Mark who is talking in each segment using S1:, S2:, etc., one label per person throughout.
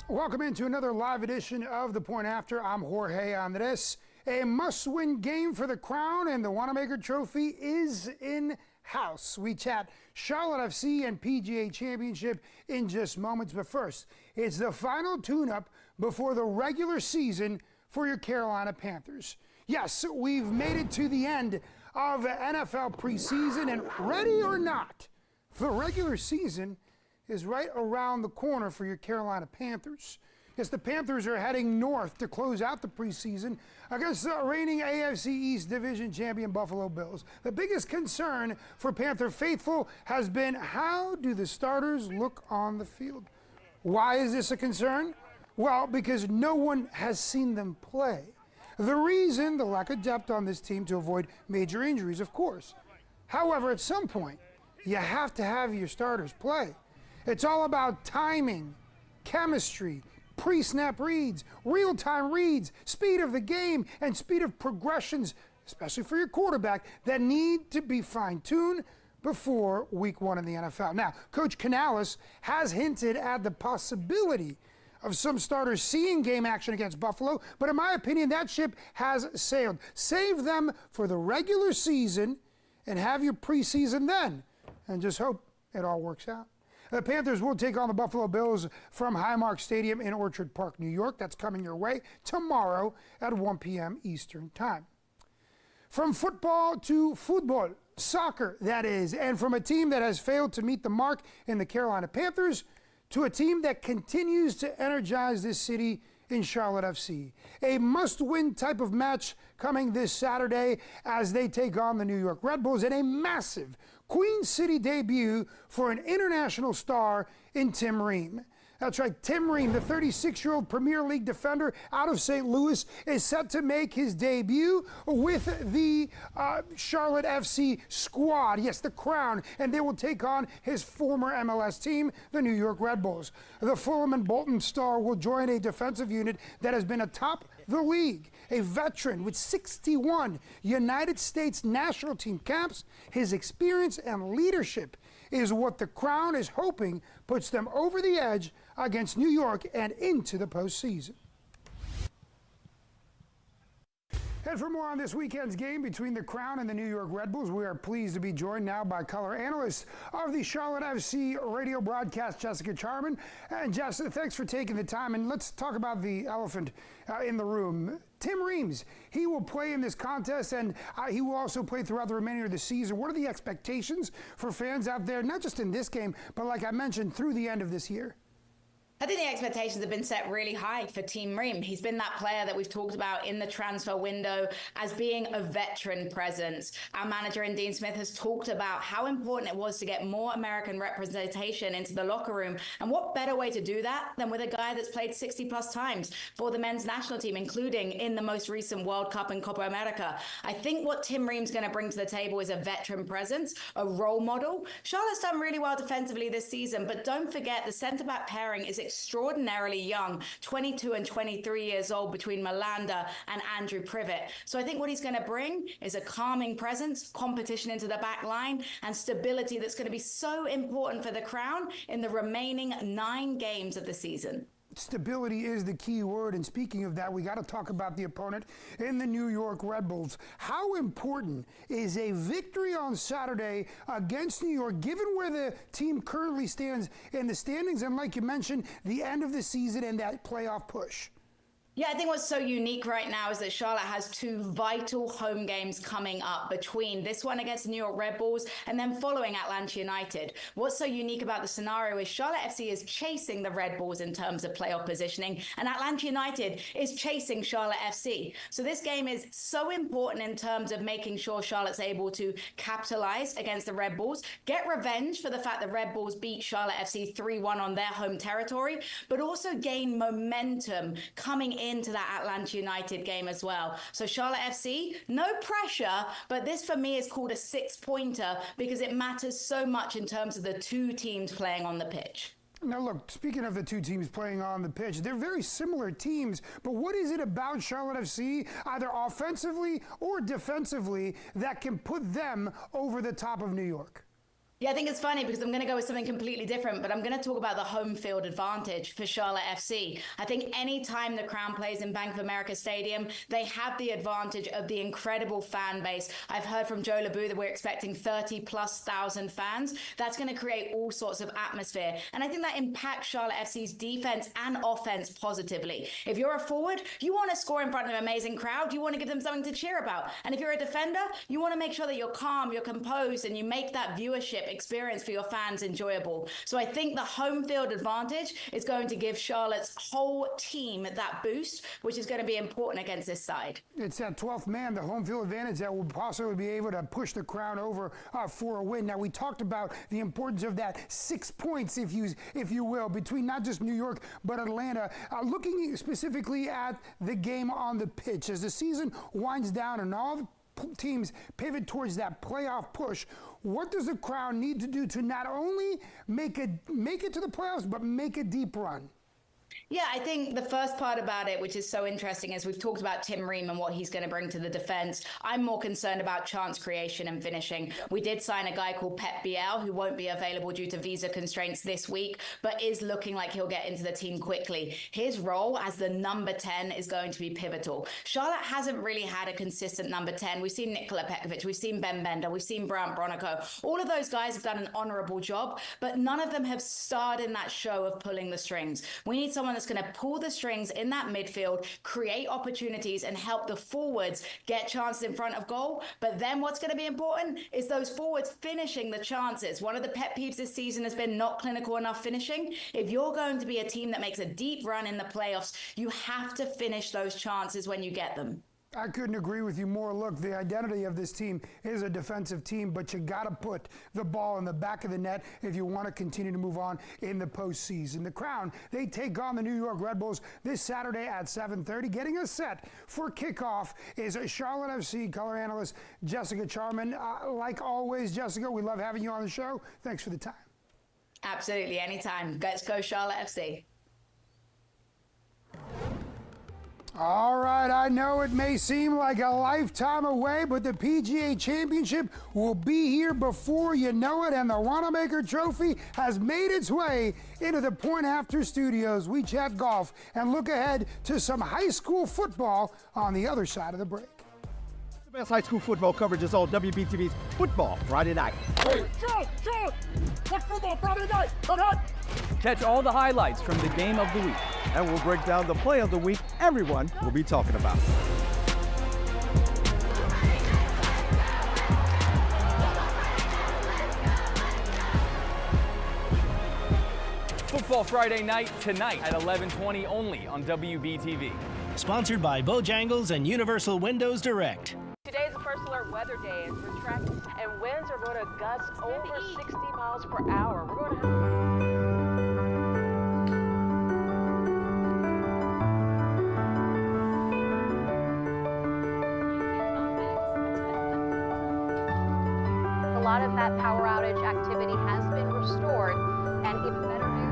S1: Welcome into another live edition of The Point After. I'm Jorge Andres. A must-win game for the Crown, and the Wanamaker Trophy is in-house. We chat Charlotte FC and PGA Championship in just moments, but first, it's the final tune-up before the regular season for your Carolina Panthers. Yes, we've made it to the end of NFL preseason, and ready or not, the regular season is right around the corner for your Carolina Panthers. Yes, the Panthers are heading north to close out the preseason against the reigning AFC East Division champion Buffalo Bills. The biggest concern for Panther faithful has been, how do the starters look on the field? Why is this a concern? Well, because no one has seen them play. The reason, the lack of depth on this team to avoid major injuries, of course. However, at some point, you have to have your starters play. It's all about timing, chemistry, pre-snap reads, real-time reads, speed of the game, and speed of progressions, especially for your quarterback, that need to be fine-tuned before week one in the NFL. Now, Coach Canales has hinted at the possibility of some starters seeing game action against Buffalo, but in my opinion, that ship has sailed. Save them for the regular season and have your preseason then, and just hope it all works out. The Panthers will take on the Buffalo Bills from Highmark Stadium in Orchard Park, New York. That's coming your way tomorrow at 1 p.m. Eastern Time. From football to football, soccer that is, and from a team that has failed to meet the mark in the Carolina Panthers to a team that continues to energize this city in Charlotte FC. A must-win type of match coming this Saturday as they take on the New York Red Bulls in a massive Queen City debut for an international star in Tim Ream. That's right, Tim Ream, the 36-year-old Premier League defender out of St. Louis, is set to make his debut with the Charlotte FC squad. Yes, the Crown, and they will take on his former MLS team, the New York Red Bulls. The Fulham and Bolton star will join a defensive unit that has been atop the league. A veteran with 61 United States national team caps, his experience and leadership is what the Crown is hoping puts them over the edge against New York and into the postseason. And for more on this weekend's game between the Crown and the New York Red Bulls, we are pleased to be joined now by color analyst of the Charlotte FC radio broadcast, Jessica Charman. And Jess, thanks for taking the time. And let's talk about the elephant in the room. Tim Reams, he will play in this contest, and he will also play throughout the remainder of the season. What are the expectations for fans out there, not just in this game, but like I mentioned, through the end of this year?
S2: I think the expectations have been set really high for Tim Ream. He's been that player that we've talked about in the transfer window as being a veteran presence. Our manager, Dean Smith, has talked about how important it was to get more American representation into the locker room. And what better way to do that than with a guy that's played 60-plus times for the men's national team, including in the most recent World Cup and Copa America. I think what Tim Ream's going to bring to the table is a veteran presence, a role model. Charlotte's done really well defensively this season, but don't forget the centre-back pairing is extraordinarily young, 22 and 23 years old between Malanda and Andrew Privet. So I think what he's going to bring is a calming presence, competition into the back line, and stability that's going to be so important for the Crown in the remaining 9 games of the season.
S1: Stability is the key word, and speaking of that, we got to talk about the opponent in the New York Red Bulls. How important is a victory on Saturday against New York, given where the team currently stands in the standings, and like you mentioned, the end of the season and that playoff push?
S2: Yeah, I think what's so unique right now is that Charlotte has 2 vital home games coming up between this one against the New York Red Bulls and then following Atlanta United. What's so unique about the scenario is Charlotte FC is chasing the Red Bulls in terms of playoff positioning, and Atlanta United is chasing Charlotte FC. So this game is so important in terms of making sure Charlotte's able to capitalize against the Red Bulls, get revenge for the fact that Red Bulls beat Charlotte FC 3-1 on their home territory, but also gain momentum coming into that Atlanta United game as well. So Charlotte FC, no pressure, but this for me is called a 6-pointer because it matters so much in terms of the 2 teams playing on the pitch.
S1: Now, look, speaking of the 2 teams playing on the pitch, they're very similar teams, but what is it about Charlotte FC, either offensively or defensively, that can put them over the top of New York?
S2: Yeah, I think it's funny because I'm going to go with something completely different, but I'm going to talk about the home field advantage for Charlotte FC. I think anytime the Crown plays in Bank of America Stadium, they have the advantage of the incredible fan base. I've heard from Joe LeBou that we're expecting 30,000+ fans. That's going to create all sorts of atmosphere. And I think that impacts Charlotte FC's defense and offense positively. If you're a forward, you want to score in front of an amazing crowd. You want to give them something to cheer about. And if you're a defender, you want to make sure that you're calm, you're composed, and you make that viewership experience for your fans enjoyable. So I think the home field advantage is going to give Charlotte's whole team that boost, which is going to be important against this side.
S1: It's that 12th man, the home field advantage, that will possibly be able to push the Crown over for a win. Now, we talked about the importance of that 6 points, if you will, between not just New York but Atlanta. Looking specifically at the game on the pitch, as the season winds down and all the teams pivot towards that playoff push, what does the Crown need to do to not only make it to the playoffs, but make a deep run?
S2: Yeah, I think the first part about it, which is so interesting, is we've talked about Tim Ream and what he's going to bring to the defense. I'm more concerned about chance creation and finishing. We did sign a guy called Pep Biel, who won't be available due to visa constraints this week, but is looking like he'll get into the team quickly. His role as the number 10 is going to be pivotal. Charlotte hasn't really had a consistent number 10. We've seen Nikola Pekovic, we've seen Ben Bender, we've seen Brandt Bronico. All of those guys have done an honorable job, but none of them have starred in that show of pulling the strings. We need someone that's going to pull the strings in that midfield, create opportunities, and help the forwards get chances in front of goal. But then what's going to be important is those forwards finishing the chances. One of the pet peeves this season has been not clinical enough finishing. If you're going to be a team that makes a deep run in the playoffs, you have to finish those chances when you get them.
S1: I couldn't agree with you more. Look, the identity of this team is a defensive team, but you got to put the ball in the back of the net if you want to continue to move on in the postseason. The Crown, they take on the New York Red Bulls this Saturday at 7:30. Getting us set for kickoff is Charlotte FC color analyst Jessica Charman. Like always, Jessica, we love having you on the show. Thanks for the time.
S2: Absolutely, anytime. Let's go Charlotte FC.
S1: All right, I know it may seem like a lifetime away, but the PGA Championship will be here before you know it, and the Wanamaker Trophy has made its way into the Point After studios. We chat golf and look ahead to some high school football on the other side of the break.
S3: The best high school football coverage is all WBTV's Football Friday Night.
S4: Hey, Charles! What's football Friday night? Come on!
S5: Catch all the highlights from the game of the week.
S3: And we'll break down the play of the week everyone will be talking about.
S5: Football Friday Night tonight at 11:20 only on WBTV.
S6: Sponsored by Bojangles and Universal Windows Direct.
S7: Today's a first alert weather day as we're tracking, and winds are going to gust over 60 miles per hour. We're going to have a lot of that power outage activity has been restored, and even better news.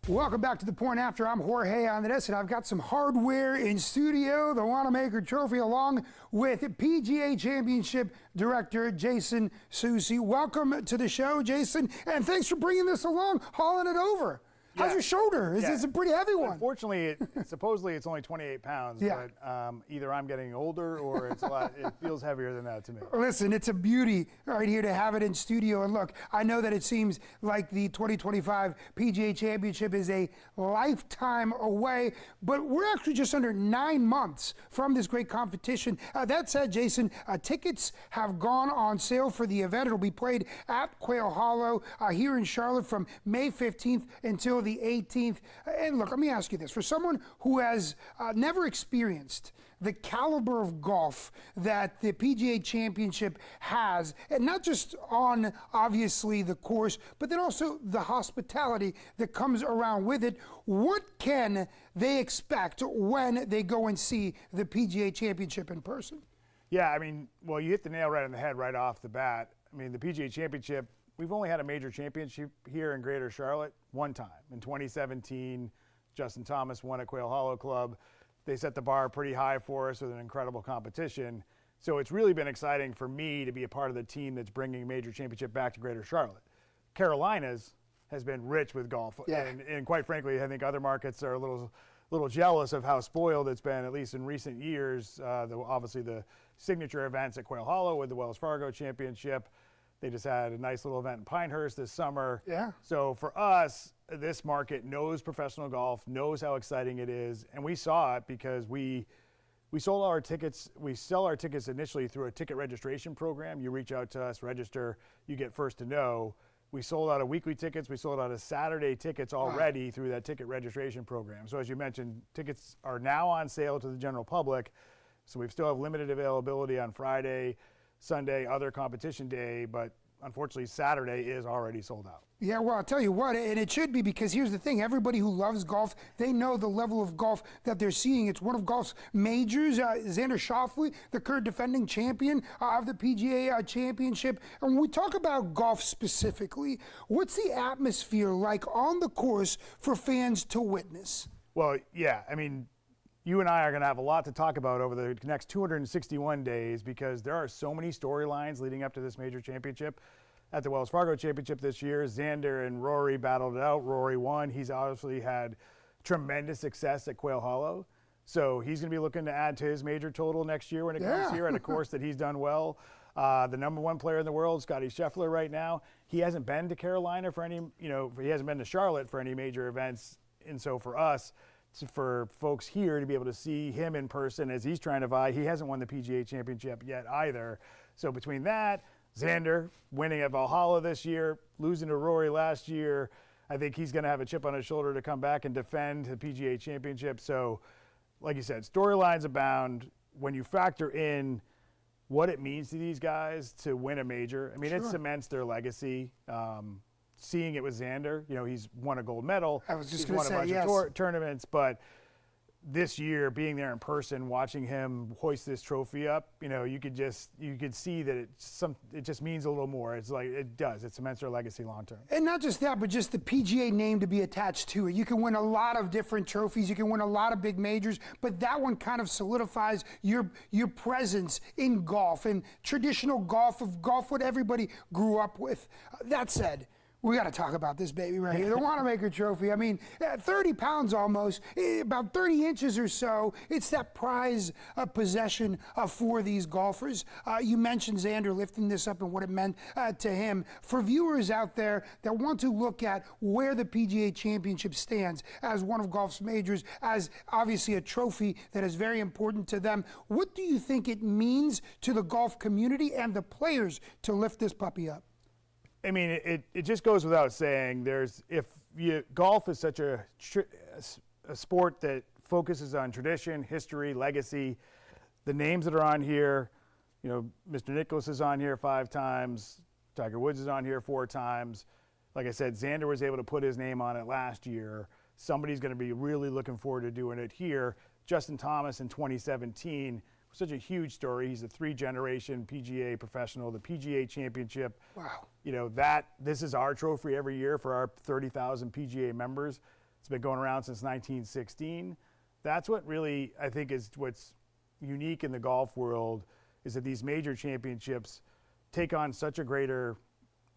S1: Welcome back to the Point After. I'm Jorge Andres, and I've got some hardware in studio, the Wanamaker Trophy, along with PGA Championship Director Jason Soucy. Welcome to the show, Jason, and thanks for bringing this along, hauling it over.
S8: Yeah.
S1: How's your shoulder? It's a pretty heavy one.
S8: Unfortunately, supposedly it's only 28 pounds,
S1: Yeah.
S8: but either I'm getting older or it's a lot. It feels heavier than that to me.
S1: Listen, it's a beauty right here to have it in studio. And look, I know that it seems like the 2025 PGA Championship is a lifetime away, but we're actually just under 9 months from this great competition. That said, Jason, tickets have gone on sale for the event. It'll be played at Quail Hollow here in Charlotte from May 15th until the 18th. And look, let me ask you this. For someone who has never experienced the caliber of golf that the PGA Championship has, and not just on, obviously, the course, but then also the hospitality that comes around with it, what can they expect when they go and see the PGA Championship in person?
S8: Yeah, I mean, well, you hit the nail right on the head right off the bat. I mean, the PGA Championship, we've only had a major championship here in Greater Charlotte one time in 2017. Justin Thomas won at Quail Hollow Club. They set the bar pretty high for us with an incredible competition. So it's really been exciting for me to be a part of the team that's bringing a major championship back to Greater Charlotte. Carolinas has been rich with golf.
S1: Yeah.
S8: And quite frankly, I think other markets are a little jealous of how spoiled it's been, at least in recent years. Obviously, the signature events at Quail Hollow with the Wells Fargo Championship. They just had a nice little event in Pinehurst this summer.
S1: Yeah.
S8: So for us, this market knows professional golf, knows how exciting it is, and we saw it because we sold our tickets. We sell our tickets initially through a ticket registration program. You reach out to us, register, you get first to know. We sold out of weekly tickets. We sold out of Saturday tickets already through that ticket registration program. So as you mentioned, tickets are now on sale to the general public. So we still have limited availability on Friday, Sunday, other competition day, but unfortunately Saturday is already sold out.
S1: Yeah, well, I'll tell you what, and it should be, because here's the thing. Everybody who loves golf, they know the level of golf that they're seeing. It's one of golf's majors. Xander Schauffele, the current defending champion of the PGA Championship. And when we talk about golf specifically, what's the atmosphere like on the course for fans to witness?
S8: Well, yeah, I mean, you and I are going to have a lot to talk about over the next 261 days because there are so many storylines leading up to this major championship. At the Wells Fargo Championship this year, Xander and Rory battled it out. Rory won. He's obviously had tremendous success at Quail Hollow. So he's going to be looking to add to his major total next year when it comes here at a course that he's done well. The number one player in the world, Scotty Scheffler, right now, he hasn't been to Carolina for any, he hasn't been to Charlotte for any major events. And so for us, for folks here to be able to see him in person as he's trying to vie, he hasn't won the PGA Championship yet either. So between that, Xander winning at Valhalla this year, losing to Rory last year, I think he's going to have a chip on his shoulder to come back and defend the PGA Championship. So, like you said, storylines abound. When you factor in what it means to these guys to win a major, I mean, it cements their legacy. Seeing it with Xander, he's won a gold medal.
S1: I was just
S8: going to say,
S1: won a bunch
S8: of tournaments, but this year, being there in person, watching him hoist this trophy up, you could see that it just means a little more. It's like it does. It cements their legacy long term.
S1: And not just that, but just the PGA name to be attached to it. You can win a lot of different trophies. You can win a lot of big majors, but that one kind of solidifies your presence in golf and traditional golf, what everybody grew up with. That said, we got to talk about this baby right here, the Wanamaker Trophy. I mean, 30 pounds almost, about 30 inches or so. It's that prize possession for these golfers. You mentioned Xander lifting this up and what it meant to him. For viewers out there that want to look at where the PGA Championship stands as one of golf's majors, as obviously a trophy that is very important to them, what do you think it means to the golf community and the players to lift this puppy up?
S8: I mean, it just goes without saying. Golf is such a sport that focuses on tradition, history, legacy. The names that are on here, Mr. Nicklaus is on here 5 times. Tiger Woods is on here 4 times. Like I said, Xander was able to put his name on it last year. Somebody's going to be really looking forward to doing it here. Justin Thomas in 2017. Such a huge story. He's a 3-generation PGA professional, the PGA Championship.
S1: Wow.
S8: This is our trophy every year for our 30,000 PGA members. It's been going around since 1916. That's what really, I think, is what's unique in the golf world, is that these major championships take on such a greater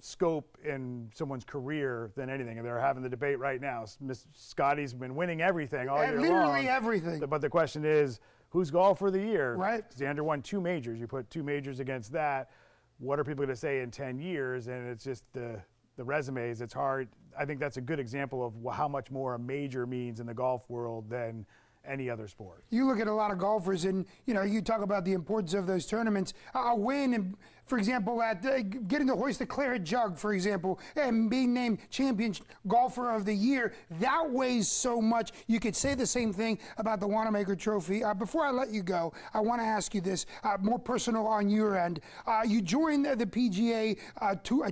S8: scope in someone's career than anything. And they're having the debate right now. Scotty's been winning everything all year long.
S1: Literally everything. But
S8: the question is, who's golfer of the year?
S1: Right.
S8: Xander won 2 majors. You put 2 majors against that. What are people going to say in 10 years? And it's just the resumes. It's hard. I think that's a good example of how much more a major means in the golf world than any other sport.
S1: You look at a lot of golfers and, you talk about the importance of those tournaments. A win, and for example, at getting to hoist the Claret Jug, for example, and being named champion golfer of the year, that weighs so much. You could say the same thing about the Wanamaker Trophy. Before I let you go, I want to ask you this, more personal on your end. You joined the PGA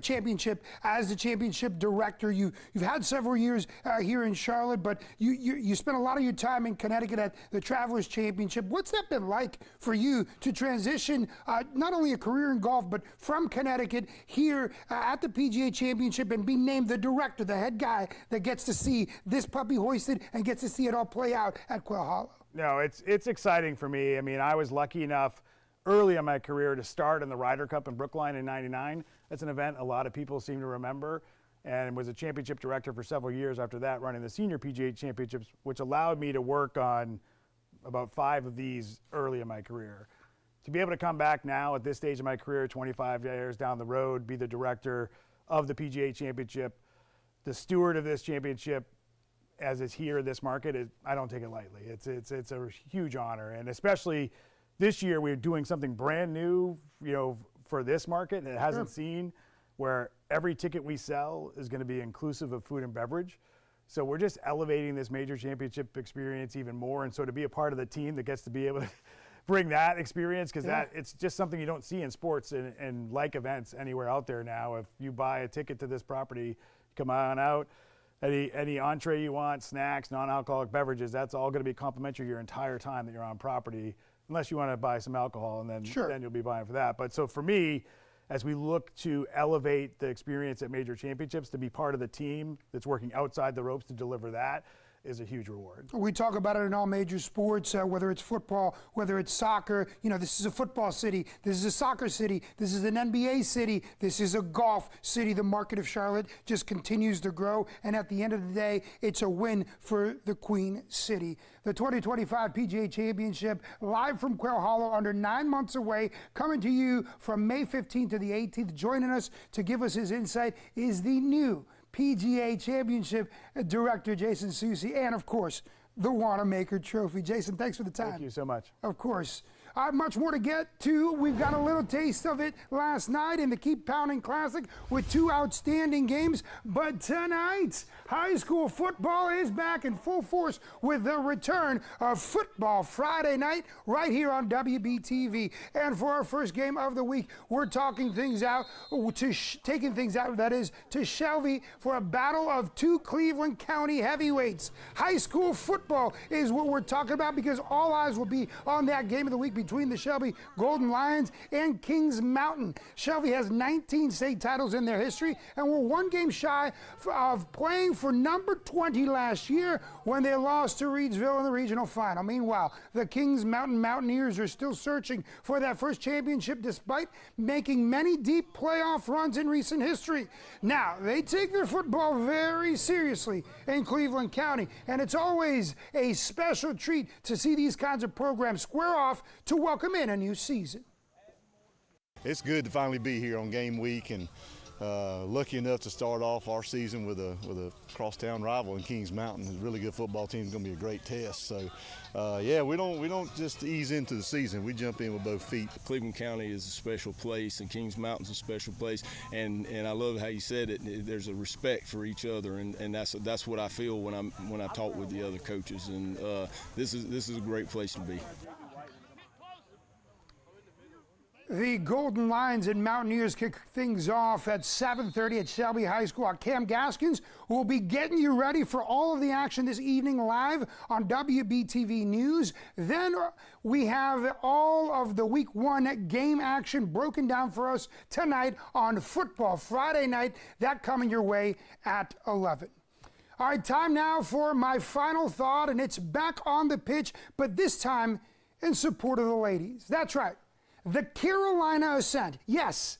S1: Championship as the championship director. You've had several years here in Charlotte, but you spent a lot of your time in Connecticut at the Travelers Championship. What's that been like for you to transition not only a career in golf, golf, but from Connecticut here at the PGA Championship and be named the director, the head guy that gets to see this puppy hoisted and gets to see it all play out at Quail Hollow.
S8: No, it's exciting for me. I mean, I was lucky enough early in my career to start in the Ryder Cup in Brookline in '99. That's an event a lot of people seem to remember, and was a championship director for several years after that, running the senior PGA Championships, which allowed me to work on about 5 of these early in my career. To be able to come back now at this stage of my career, 25 years down the road, be the director of the PGA Championship, the steward of this championship, as it's here in this market, I don't take it lightly. It's a huge honor, and especially this year we're doing something brand new, for this market that it hasn't seen, where every ticket we sell is going to be inclusive of food and beverage. So we're just elevating this major championship experience even more, and so to be a part of the team that gets to be able to bring that experience, because it's just something you don't see in sports and like events anywhere out there now. If you buy a ticket to this property, come on out. Any entree you want, snacks, non-alcoholic beverages, that's all going to be complimentary your entire time that you're on property, unless you want to buy some alcohol, and then you'll be buying for that. But so for me, as we look to elevate the experience at major championships, to be part of the team that's working outside the ropes to deliver that is a huge reward.
S1: We talk about it in all major sports, whether it's football, whether it's soccer. This is a football city. This is a soccer city. This is an NBA city. This is a golf city. The market of Charlotte just continues to grow. And at the end of the day, it's a win for the Queen City. The 2025 PGA Championship, live from Quail Hollow, under 9 months away, coming to you from May 15th to the 18th. Joining us to give us his insight is the new PGA Championship Director Jason Soucy, and of course, the Wanamaker Trophy. Jason, thanks for the time.
S8: Thank you so much.
S1: Of course. Much more to get to. We've got a little taste of it last night in the Keep Pounding Classic with 2 outstanding games. But tonight, high school football is back in full force with the return of Football Friday night right here on WBTV. And for our first game of the week, we're taking things out, that is, to Shelby for a battle of 2 Cleveland County heavyweights. High school football is what we're talking about, because all eyes will be on that game of the week between the Shelby Golden Lions and Kings Mountain. Shelby has 19 state titles in their history, and we're 1 game shy of playing for number 20 last year when they lost to Reedsville in the regional final. Meanwhile, the Kings Mountain Mountaineers are still searching for that first championship despite making many deep playoff runs in recent history. Now, they take their football very seriously in Cleveland County, and it's always a special treat to see these kinds of programs square off to welcome in a new season.
S9: It's good to finally be here on game week, and lucky enough to start off our season with a crosstown rival in Kings Mountain. A really good football team. Is going to be a great test. So, we don't just ease into the season. We jump in with both feet.
S10: Cleveland County is a special place, and Kings Mountain's a special place. And I love how you said it. There's a respect for each other, and that's what I feel when I talk with the other coaches. And this is a great place to be.
S1: The Golden Lions and Mountaineers kick things off at 7:30 at Shelby High School. Our Cam Gaskins will be getting you ready for all of the action this evening live on WBTV News. Then we have all of the Week 1 game action broken down for us tonight on Football Friday night. That coming your way at 11. All right, time now for my final thought, and it's back on the pitch, but this time in support of the ladies. That's right. The Carolina Ascent. Yes,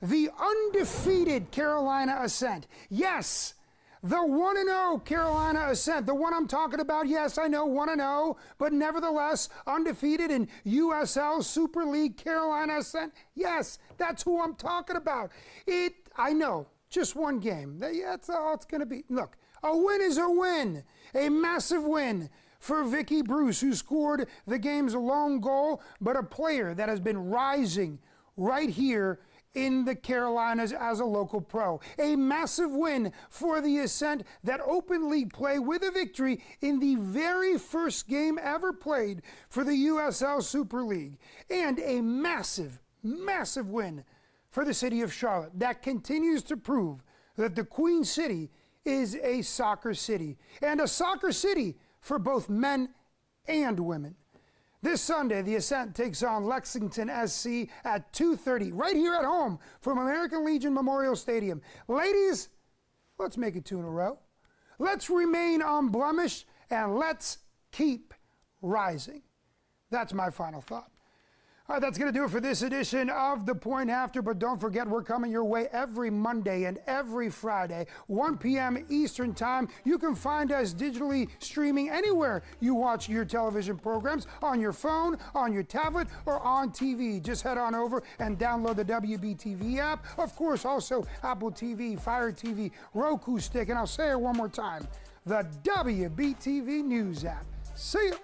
S1: the undefeated Carolina Ascent. Yes, the 1-0 Carolina Ascent. The one I'm talking about. Yes, I know 1-0, but nevertheless undefeated in USL Super League Carolina Ascent. Yes, that's who I'm talking about. I know, just 1 game. That's all it's going to be. Look, a win is a win. A massive win for Vicky Bruce, who scored the game's lone goal, but a player that has been rising right here in the Carolinas as a local pro. A massive win for the Ascent that opened league play with a victory in the very first game ever played for the USL Super League. And a massive, massive win for the city of Charlotte that continues to prove that the Queen City is a soccer city, and a soccer city for both men and women. This Sunday, the Ascent takes on Lexington SC at 2:30, right here at home from American Legion Memorial Stadium. Ladies, let's make it 2 in a row. Let's remain unblemished, and let's keep rising. That's my final thought. All right, that's going to do it for this edition of The Point After, but don't forget we're coming your way every Monday and every Friday, 1 p.m. Eastern Time. You can find us digitally streaming anywhere you watch your television programs, on your phone, on your tablet, or on TV. Just head on over and download the WBTV app. Of course, also Apple TV, Fire TV, Roku Stick, and I'll say it one more time, the WBTV News app. See ya.